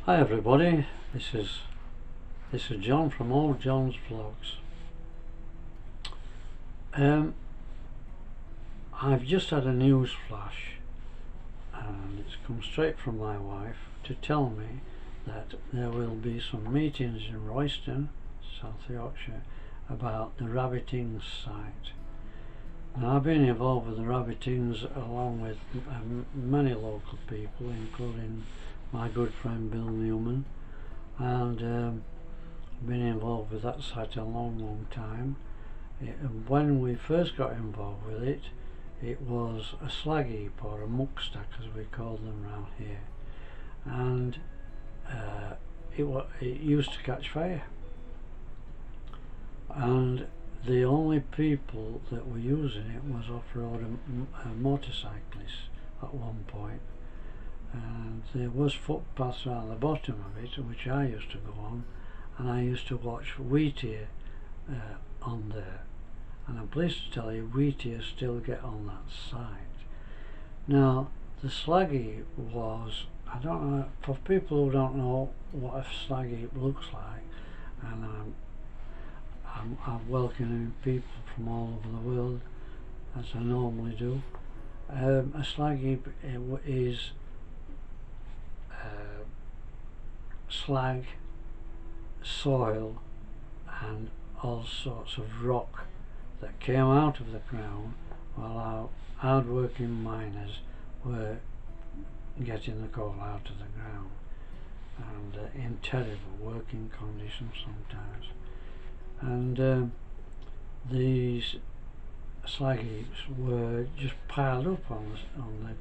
Hi everybody, this is John from Old John's Vlogs. I've just had a news flash, and it's come straight from my wife to tell me that there will be some meetings in Royston, South Yorkshire, about the Rabit Ings site. Now, I've been involved with the Rabit Ings along with many local people, including my good friend Bill Newman, and been involved with that site a long time. When we first got involved with it, it was a slag heap, or a muck stack as we call them around here, and it used to catch fire, and the only people that were using it was off-road motorcyclists at one point. And there was footpaths around the bottom of it which I used to go on, and I used to watch wheatear on there, and I'm pleased to tell you wheatear still get on that site. Now the slag heap was, I don't know, for people who don't know what a slag heap looks like, and I'm welcoming people from all over the world as I normally do. A slag heap is slag, soil and all sorts of rock that came out of the ground while our hard-working miners were getting the coal out of the ground, and in terrible working conditions sometimes. And these slag heaps were just piled up on the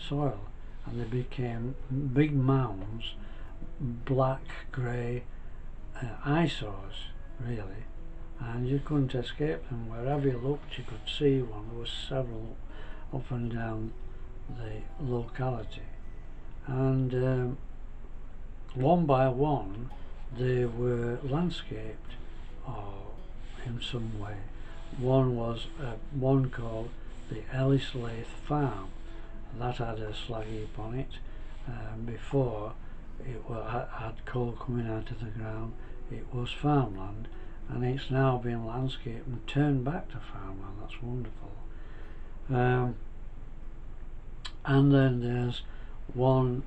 soil, and they became big mounds, black, grey eyesores really, and you couldn't escape them. Wherever you looked you could see one. There were several up and down the locality, and one by one they were landscaped or in some way. One was one called the Ellis Lath Farm, that had a slag heap on it. Before it had coal coming out of the ground, it was farmland, and it's now been landscaped and turned back to farmland. That's wonderful. And then there's one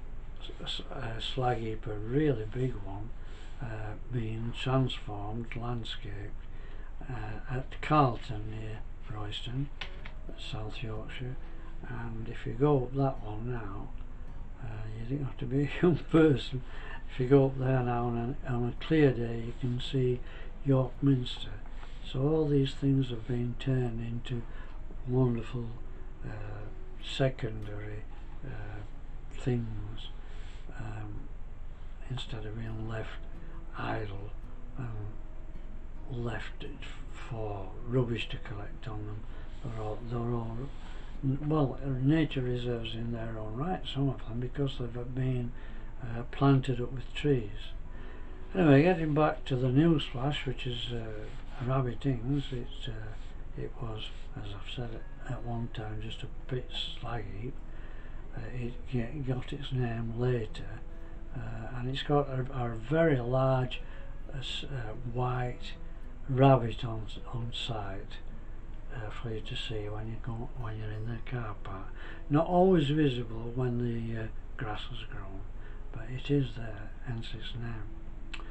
slag heap, a really big one, being transformed, landscaped at Carlton near Royston, South Yorkshire. And if you go up that one now, you don't have to be a young person. If you go up there now on a clear day, you can see York Minster. So all these things have been turned into wonderful secondary things, instead of being left idle and left for rubbish to collect on them. They're all well, nature reserves in their own right, some of them, because they've been planted up with trees. Anyway, getting back to the news flash, which is Rabit Ings, it was, as I've said at one time, just a pit slag heap. It got its name later, and it's got a very large white rabbit on site, for you to see when you're in the car park. Not always visible when the grass has grown, but it is there, hence its name.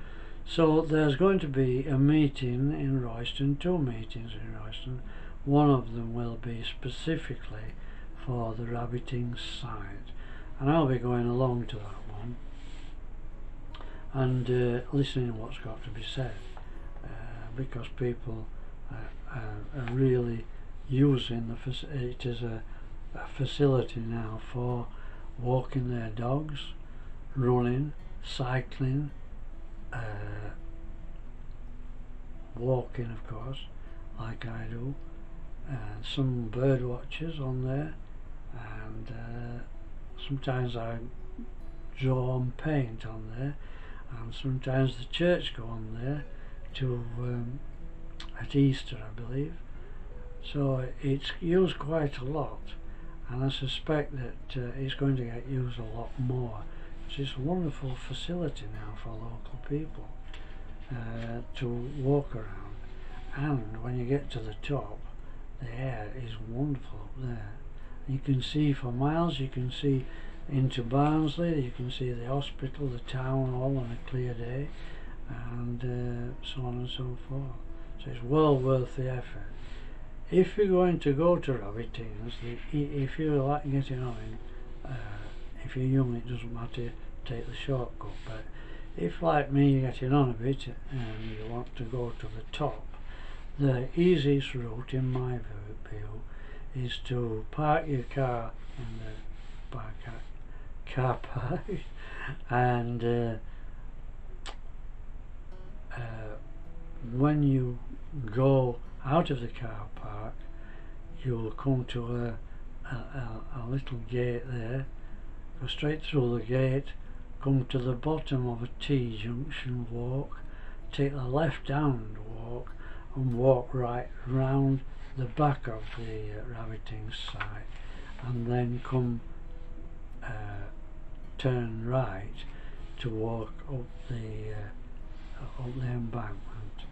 So there's going to be a meeting in Royston, two meetings in Royston. One of them will be specifically for the Rabit Ings site, and I'll be going along to that one and listening to what's got to be said, because people are really using it as a facility now for walking their dogs, running, cycling, walking of course, like I do, and some bird watchers on there, and sometimes I draw and paint on there, and sometimes the church go on there to at Easter, I believe. So it's used quite a lot, and I suspect that it's going to get used a lot more It's a wonderful facility now for local people to walk around, and when you get to the top, the air is wonderful up there. You can see for miles, you can see into Barnsley, you can see the hospital, the town hall on a clear day, and so on and so forth. So it's well worth the effort. If you're going to go to Rabit Ings, if you like getting on, if you're young it doesn't matter, take the shortcut, but if like me you're getting on a bit and you want to go to the top, the easiest route in my view is to park your car in the car park and when you go out of the car park you'll come to a little gate there. Go straight through the gate, come to the bottom of a T-junction walk, take the left-hand walk and walk right round the back of the Rabit Ings site, and then come turn right to walk up the embankment,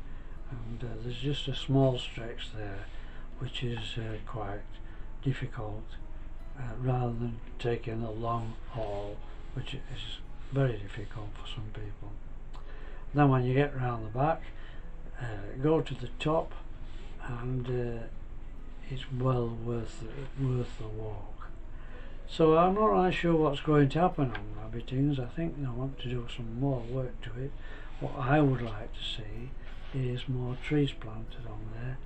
and there's just a small stretch there which is quite difficult, rather than taking a long haul, which is very difficult for some people. Then when you get round the back, go to the top, and it's well worth the walk. So I'm not really sure what's going to happen on Rabit Ings. I think they want to do some more work to it. What I would like to see is more trees planted on there,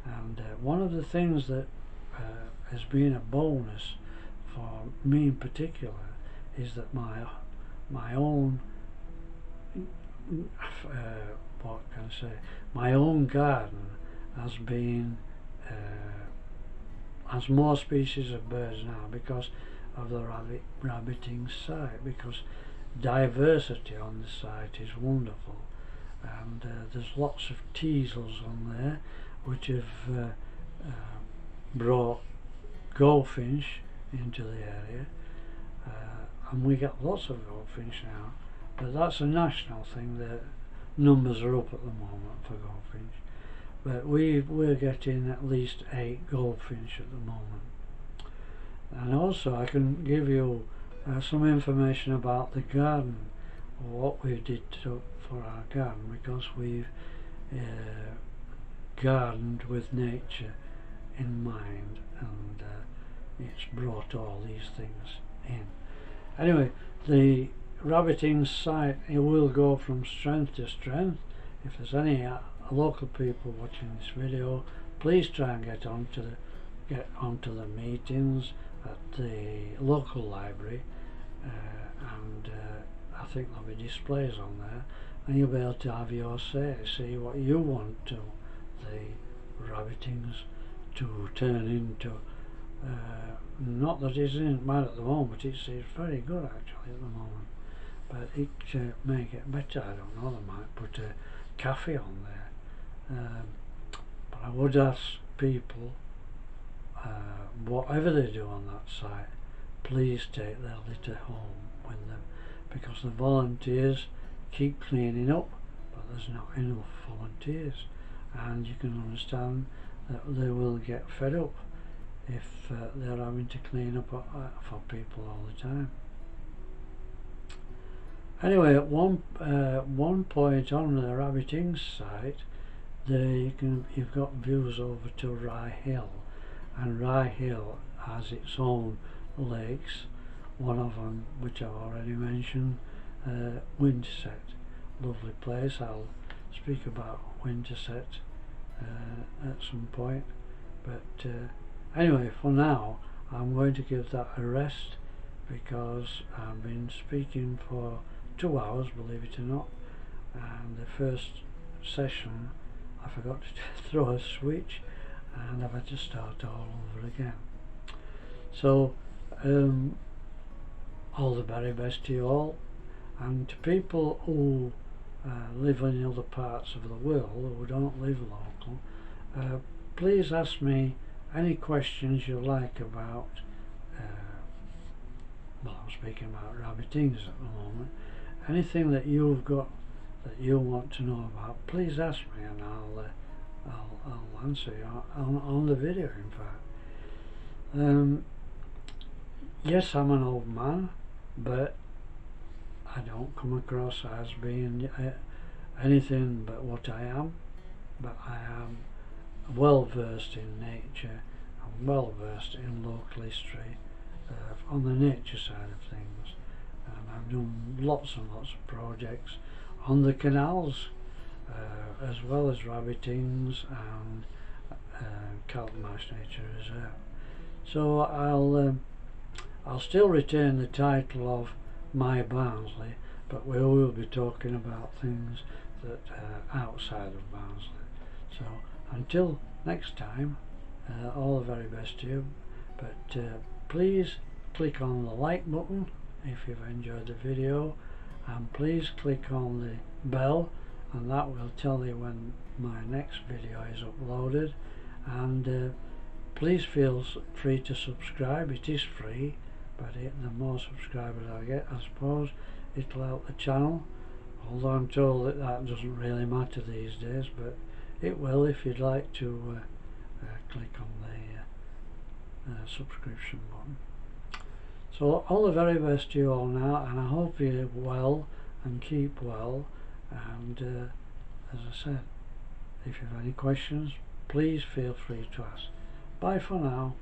and one of the things that has been a bonus for me in particular is that my own what can I say, my own garden has been has more species of birds now because of the Rabit Ings site, because diversity on the site is wonderful, and there's lots of teasels on there which have brought goldfinch into the area, and we get lots of goldfinch now, but that's a national thing. The numbers are up at the moment for goldfinch, but we're getting at least 8 goldfinch at the moment. And also I can give you some information about the garden, or what we did for our garden, because we've gardened with nature in mind, and it's brought all these things in. Anyway, the Rabit Ings site, it will go from strength to strength. If there's any local people watching this video, please try and get onto the meetings at the local library, and I think there'll be displays on there, and you'll be able to have your say, see what you want to the Rabit Ings to turn into. Not that it isn't bad at the moment, it's very good actually at the moment, but it may get better. I don't know, they might put a cafe on there, but I would ask people, whatever they do on that site, please take their litter home with them, because the volunteers keep cleaning up, but there's not enough volunteers, and you can understand that they will get fed up if they're having to clean up for people all the time. Anyway, at one point on the Rabit Ings site, you've got views over to Rye Hill, and Rye Hill has its own lakes. One of them, which I've already mentioned, Winterset, lovely place. I'll speak about Winterset at some point, but anyway, for now I'm going to give that a rest, because I've been speaking for 2 hours, believe it or not, and the first session I forgot to throw a switch and I've had to start all over again. So all the very best to you all, and to people who live in other parts of the world who don't live local, please ask me any questions you like about well, I'm speaking about Rabit Ings at the moment. Anything that you've got that you want to know about, please ask me, and I'll answer you on the video, in fact. Yes, I'm an old man, but I don't come across as being anything but what I am. But I am well versed in nature. I'm well versed in local history on the nature side of things, and I've done lots and lots of projects on the canals, as well as Rabit Ings and Carlton Marsh Nature Reserve. So I'll still retain the title of My Barnsley, but we will be talking about things that are outside of Barnsley. So until next time, all the very best to you, but please click on the like button if you've enjoyed the video, and please click on the bell, and that will tell you when my next video is uploaded. And please feel free to subscribe. It is free, but the more subscribers I get, I suppose it'll help the channel, although I'm told that doesn't really matter these days, but it will if you'd like to click on the subscription button. So all the very best to you all now, and I hope you're well and keep well. And as I said, if you have any questions, please feel free to ask. Bye for now.